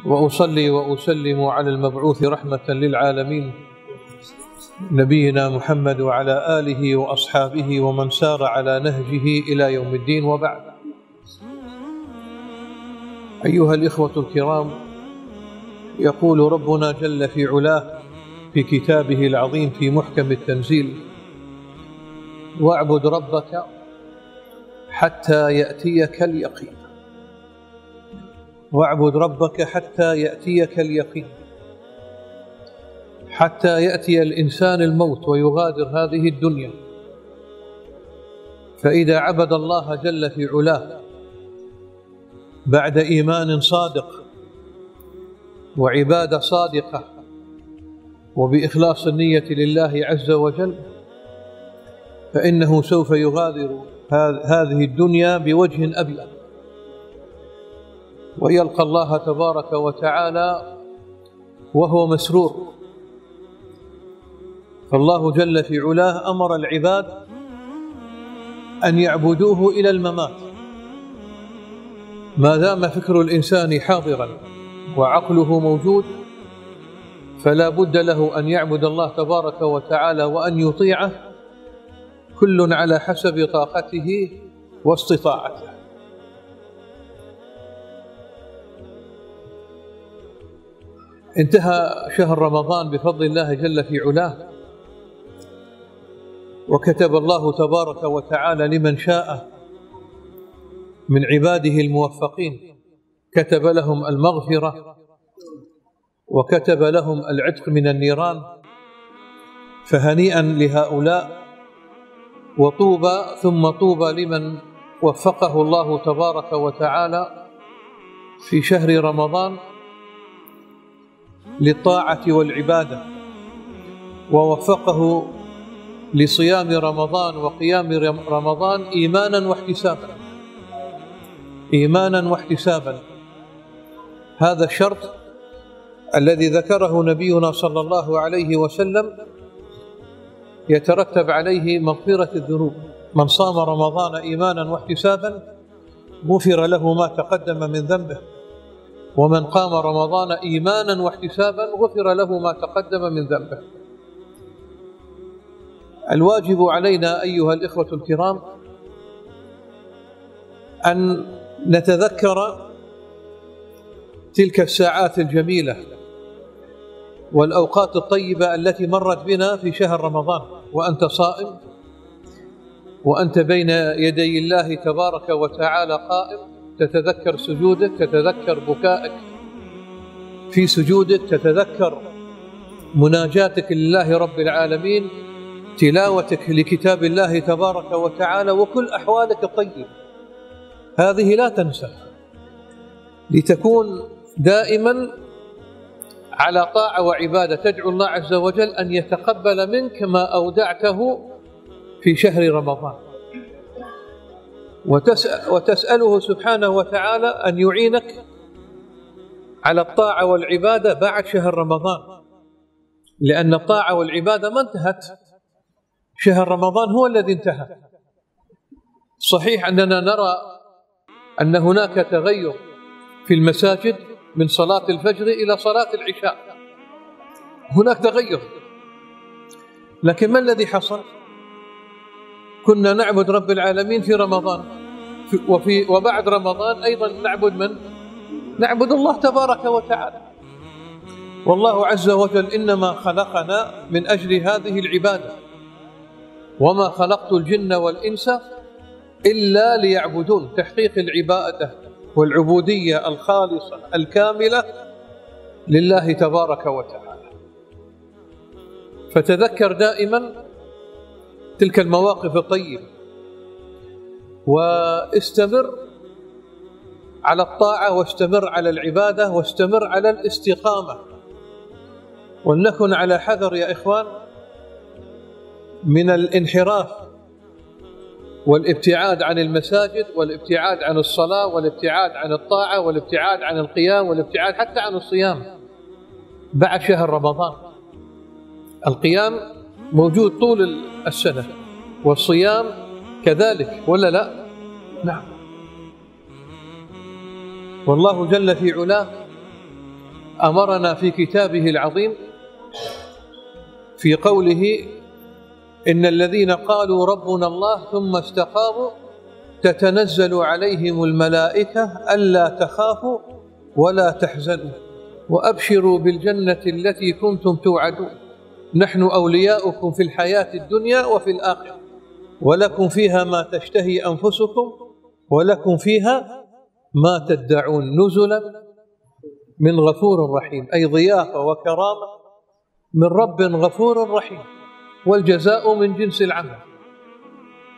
وأصلي وأسلم على المبعوث رحمة للعالمين نبينا محمد وعلى آله وأصحابه ومن سار على نهجه إلى يوم الدين، وبعد. أيها الإخوة الكرام، يقول ربنا جل في علاه في كتابه العظيم في محكم التنزيل: واعبد ربك حتى يأتيك اليقين. واعبد ربك حتى يأتيك اليقين، حتى يأتي الإنسان الموت ويغادر هذه الدنيا. فإذا عبد الله جل في علاه بعد إيمان صادق وعبادة صادقة وبإخلاص النية لله عز وجل، فإنه سوف يغادر هذه الدنيا بوجه أبيض ويلقى الله تبارك وتعالى وهو مسرور. فالله جل في علاه أمر العباد أن يعبدوه إلى الممات. ما دام فكر الإنسان حاضرا وعقله موجود، فلا بد له أن يعبد الله تبارك وتعالى وأن يطيعه، كل على حسب طاقته واستطاعته. انتهى شهر رمضان بفضل الله جل في علاه، وكتب الله تبارك وتعالى لمن شاء من عباده الموفقين، كتب لهم المغفرة وكتب لهم العتق من النيران. فهنيئا لهؤلاء، وطوبى ثم طوبى لمن وفقه الله تبارك وتعالى في شهر رمضان للطاعة والعبادة، ووفقه لصيام رمضان وقيام رمضان إيمانا واحتسابا. إيمانا واحتسابا، هذا الشرط الذي ذكره نبينا صلى الله عليه وسلم يترتب عليه مغفرة الذنوب. من صام رمضان إيمانا واحتسابا غفر له ما تقدم من ذنبه، ومن قام رمضان إيمانا واحتسابا غفر له ما تقدم من ذنبه. الواجب علينا أيها الإخوة الكرام أن نتذكر تلك الساعات الجميلة والأوقات الطيبة التي مرت بنا في شهر رمضان، وأنت صائم وأنت بين يدي الله تبارك وتعالى قائم، تتذكر سجودك، تتذكر بكائك في سجودك، تتذكر مناجاتك لله رب العالمين، تلاوتك لكتاب الله تبارك وتعالى، وكل أحوالك الطيبة هذه لا تنسى، لتكون دائما على طاعة وعبادة. تدعو الله عز وجل أن يتقبل منك ما أودعته في شهر رمضان، وتسأله سبحانه وتعالى أن يعينك على الطاعة والعبادة بعد شهر رمضان، لأن الطاعة والعبادة ما انتهت، شهر رمضان هو الذي انتهى. صحيح أننا نرى أن هناك تغير في المساجد من صلاة الفجر إلى صلاة العشاء، هناك تغير، لكن ما الذي حصل؟ كنا نعبد رب العالمين في رمضان، وبعد رمضان أيضا نعبد من؟ نعبد الله تبارك وتعالى. والله عز وجل إنما خلقنا من أجل هذه العبادة، وما خلقت الجن والإنس إلا ليعبدون، تحقيق العبادة والعبودية الخالصة الكاملة لله تبارك وتعالى. فتذكر دائما تلك المواقف الطيبة، واستمر على الطاعة، واستمر على العبادة، واستمر على الاستقامة. ولنكن على حذر يا إخوان من الانحراف والابتعاد عن المساجد، والابتعاد عن الصلاة، والابتعاد عن الطاعة، والابتعاد عن القيام، والابتعاد حتى عن الصيام بعد شهر رمضان. القيام موجود طول السنة، والصيام كذلك، ولا لا؟ نعم. والله جل في علاه أمرنا في كتابه العظيم في قوله: إن الذين قالوا ربنا الله ثم استقاموا تتنزل عليهم الملائكة ألا تخافوا ولا تحزنوا وأبشروا بالجنة التي كنتم توعدون نحن أولياؤكم في الحياة الدنيا وفي الآخرة ولكم فيها ما تشتهي أنفسكم ولكم فيها ما تدعون نزلا من غفور رحيم، أي ضيافة وكرامة من رب غفور رحيم، والجزاء من جنس العمل.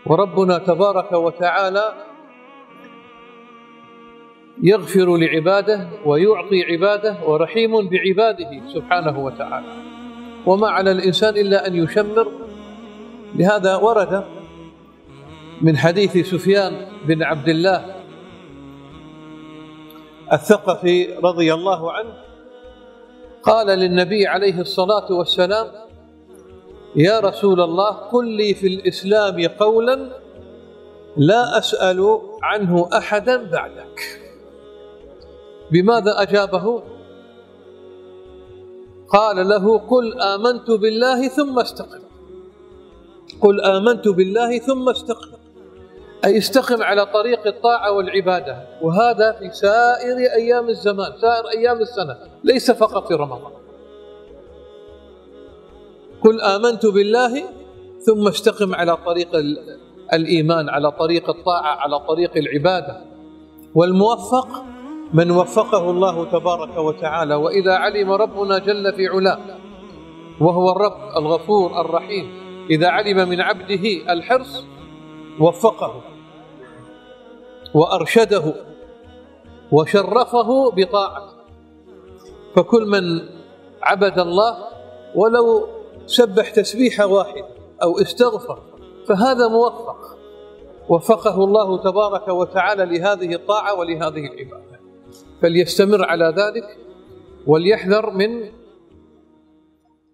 وربنا تبارك وتعالى يغفر لعباده ويعطي عباده ورحيم بعباده سبحانه وتعالى، وما على الإنسان إلا أن يشمر. لهذا ورد من حديث سفيان بن عبد الله الثقفي رضي الله عنه قال للنبي عليه الصلاة والسلام: يا رسول الله قل لي في الإسلام قولا لا أسأل عنه أحدا بعدك. بماذا أجابه؟ قال له: قل آمنت بالله ثم استقم. قل آمنت بالله ثم استقم، أي استقم على طريق الطاعة والعبادة، وهذا في سائر أيام الزمان، سائر أيام السنة، ليس فقط في رمضان. قل آمنت بالله ثم استقم على طريق الإيمان، على طريق الطاعة، على طريق العبادة. والموفق من وفقه الله تبارك وتعالى. وإذا علم ربنا جل في علاه وهو الرب الغفور الرحيم، إذا علم من عبده الحرص وفقه وأرشده وشرفه بطاعته. فكل من عبد الله ولو سبح تسبيحة واحدة أو استغفر فهذا موفق، وفقه الله تبارك وتعالى لهذه الطاعة ولهذه العبادة، فليستمر على ذلك وليحذر من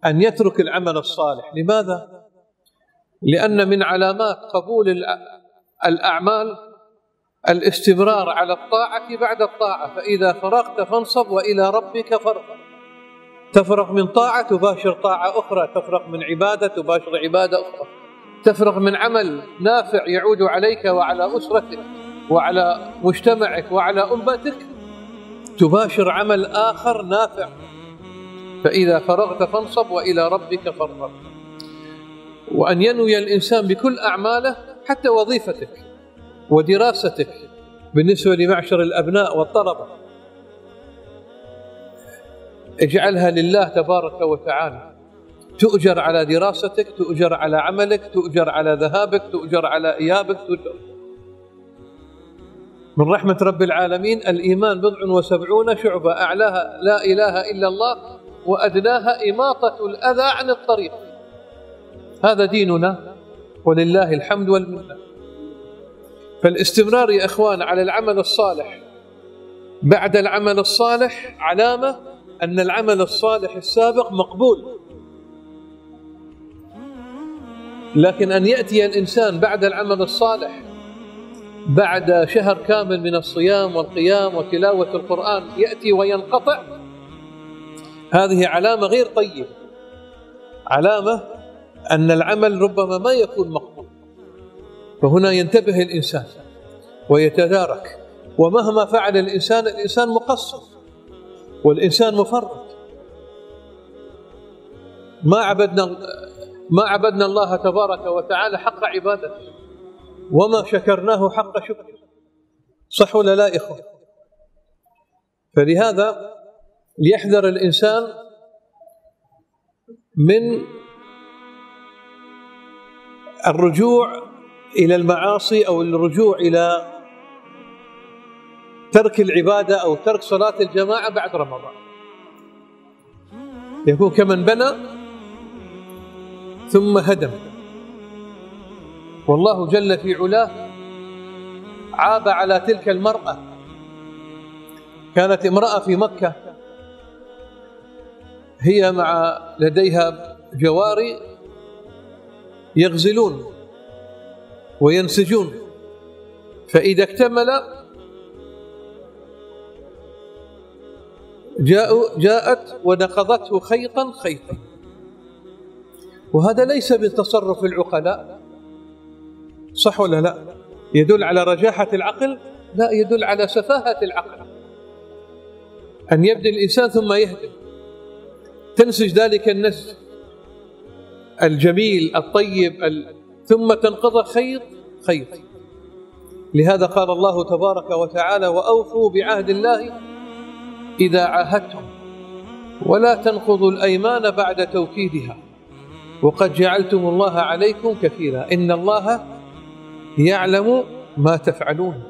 أن يترك العمل الصالح. لماذا؟ لأن من علامات قبول الأعمال الاستمرار على الطاعة بعد الطاعة. فإذا فرغت فانصب وإلى ربك فارغب. تفرغ من طاعة تباشر طاعة أخرى، تفرغ من عبادة تباشر عبادة أخرى، تفرغ من عمل نافع يعود عليك وعلى أسرتك وعلى مجتمعك وعلى أمتك، تباشر عمل آخر نافع. فإذا فرغت فانصب وإلى ربك فارغب. وأن ينوي الإنسان بكل أعماله، حتى وظيفتك ودراستك بالنسبة لمعشر الأبناء والطلبة، اجعلها لله تبارك وتعالى. تؤجر على دراستك، تؤجر على عملك، تؤجر على ذهابك، تؤجر على إيابك، تؤجر. من رحمة رب العالمين الإيمان 70 شعبة، أعلاها لا إله إلا الله وأدناها إماطة الأذى عن الطريق. هذا ديننا ولله الحمد والمنة. فالاستمرار يا إخوان على العمل الصالح بعد العمل الصالح علامة أن العمل الصالح السابق مقبول. لكن أن يأتي الإنسان بعد العمل الصالح بعد شهر كامل من الصيام والقيام وتلاوة القرآن يأتي وينقطع، هذه علامة غير طيبة، علامة أن العمل ربما ما يكون مقبول. فهنا ينتبه الإنسان ويتدارك. ومهما فعل الإنسان مقصر والإنسان مفرط. ما عبدنا الله تبارك وتعالى حق عبادته وما شكرناه حق شكره. صح ولا لا إخوة؟ فلهذا ليحذر الإنسان من الرجوع إلى المعاصي أو الرجوع إلى ترك العبادة أو ترك صلاة الجماعة بعد رمضان. يكون كمن بنى ثم هدم. والله جل في علاه عاب على تلك المرأة. كانت امرأة في مكة هي لديها جواري يغزلون وينسجون، فإذا اكتمل جاءت ونقضته خيطا خيطا. وهذا ليس بتصرف العقلاء، صح ولا لا؟ يدل على رجاحة العقل؟ لا، يدل على سفاهة العقل. أن يبدأ الإنسان ثم يهدم، تنسج ذلك النسج الجميل الطيب ثم تنقض خيط خيط. لهذا قال الله تبارك وتعالى: وأوفوا بعهد الله إذا عاهدتم ولا تنقضوا الأيمان بعد توكيدها وقد جعلتم الله عليكم كفيلا إن الله يعلم ما تفعلون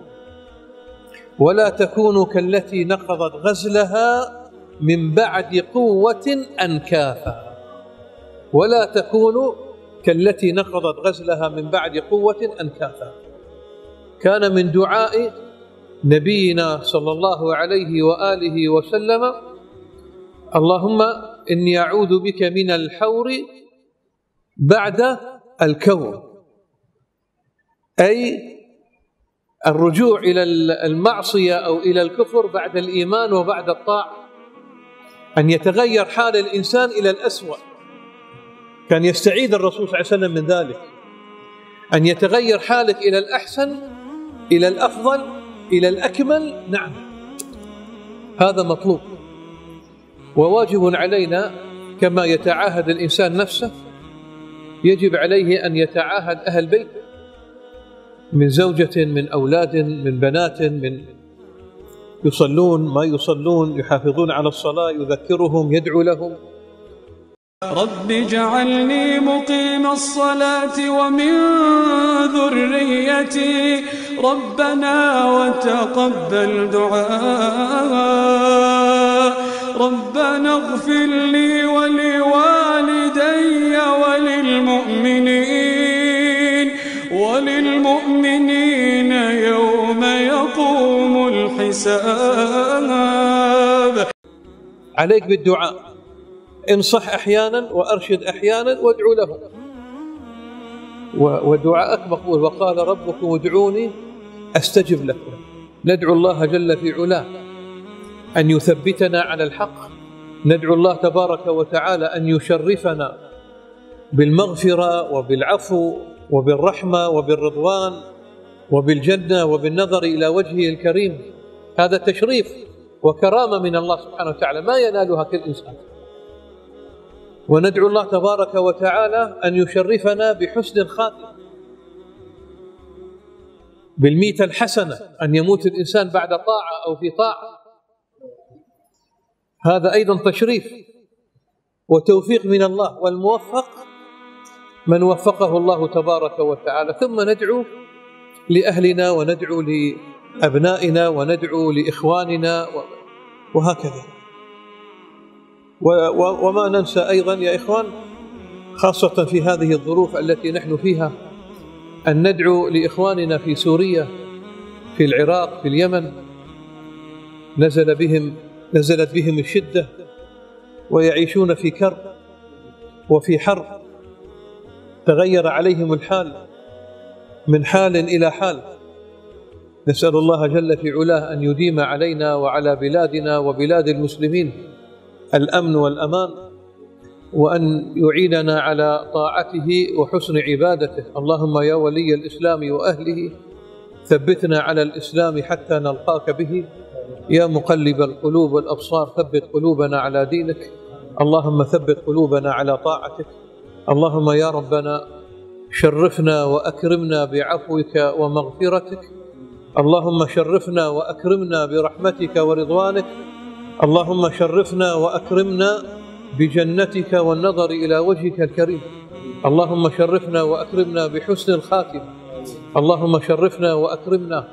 ولا تكونوا كالتي نقضت غزلها من بعد قوة أنكاثا. ولا تكونوا كالتي نقضت غزلها من بعد قوة أنكاثا. كان من دعاء نبينا صلى الله عليه وآله وسلم: اللهم إني أعوذ بك من الحور بعد الكور، أي الرجوع إلى المعصية أو إلى الكفر بعد الإيمان وبعد الطاعة، أن يتغير حال الإنسان إلى الأسوأ. كان يستعيذ الرسول صلى الله عليه وسلم من ذلك، أن يتغير حالك إلى الأحسن، إلى الأفضل، إلى الأكمل. نعم، هذا مطلوب وواجب علينا. كما يتعاهد الإنسان نفسه، يجب عليه أن يتعاهد أهل بيته من زوجة، من أولاد، من بنات، من يصلون ما يصلون، يحافظون على الصلاة، يذكرهم، يدعو لهم. رب اجعلني مقيم الصلاة ومن ذريتي ربنا وتقبل دعاء. ربنا اغفر لي ولوالدي وللمؤمنين يوم يقوم الحساب. عليك بالدعاء، انصح أحيانا وأرشد أحيانا وادعو لهم، ودعاءك مقبول. وقال ربكم ادعوني أستجب لكم. ندعو الله جل في علاه أن يثبتنا على الحق، ندعو الله تبارك وتعالى أن يشرفنا بالمغفرة وبالعفو وبالرحمة وبالرضوان وبالجنة وبالنظر إلى وجهه الكريم. هذا تشريف وكرامة من الله سبحانه وتعالى ما ينالها كل إنسان. وندعو الله تبارك وتعالى أن يشرفنا بحسن الخاتمة، بالميتة الحسنة، أن يموت الإنسان بعد طاعة أو في طاعة. هذا أيضا تشريف وتوفيق من الله، والموفق من وفقه الله تبارك وتعالى. ثم ندعو لأهلنا وندعو لأبنائنا وندعو لإخواننا وهكذا. وما ننسى أيضا يا إخوان، خاصة في هذه الظروف التي نحن فيها، أن ندعو لإخواننا في سوريا، في العراق، في اليمن. نزلت بهم الشدة ويعيشون في كرب وفي حرب، تغير عليهم الحال من حال إلى حال. نسأل الله جل في علاه أن يديم علينا وعلى بلادنا وبلاد المسلمين الأمن والأمان، وأن يعيننا على طاعته وحسن عبادته. اللهم يا ولي الإسلام وأهله ثبتنا على الإسلام حتى نلقاك به. يا مقلب القلوب والأبصار ثبت قلوبنا على دينك. اللهم ثبت قلوبنا على طاعتك. اللهم يا ربنا شرفنا وأكرمنا بعفوك ومغفرتك. اللهم شرفنا وأكرمنا برحمتك ورضوانك. اللهم شرفنا وأكرمنا بجنتك والنظر إلى وجهك الكريم. اللهم شرفنا وأكرمنا بحسن الخاتمة. اللهم شرفنا وأكرمنا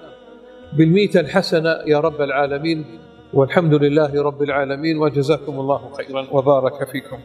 بالميتة الحسنة يا رب العالمين. والحمد لله رب العالمين، وجزاكم الله خيرا وبارك فيكم.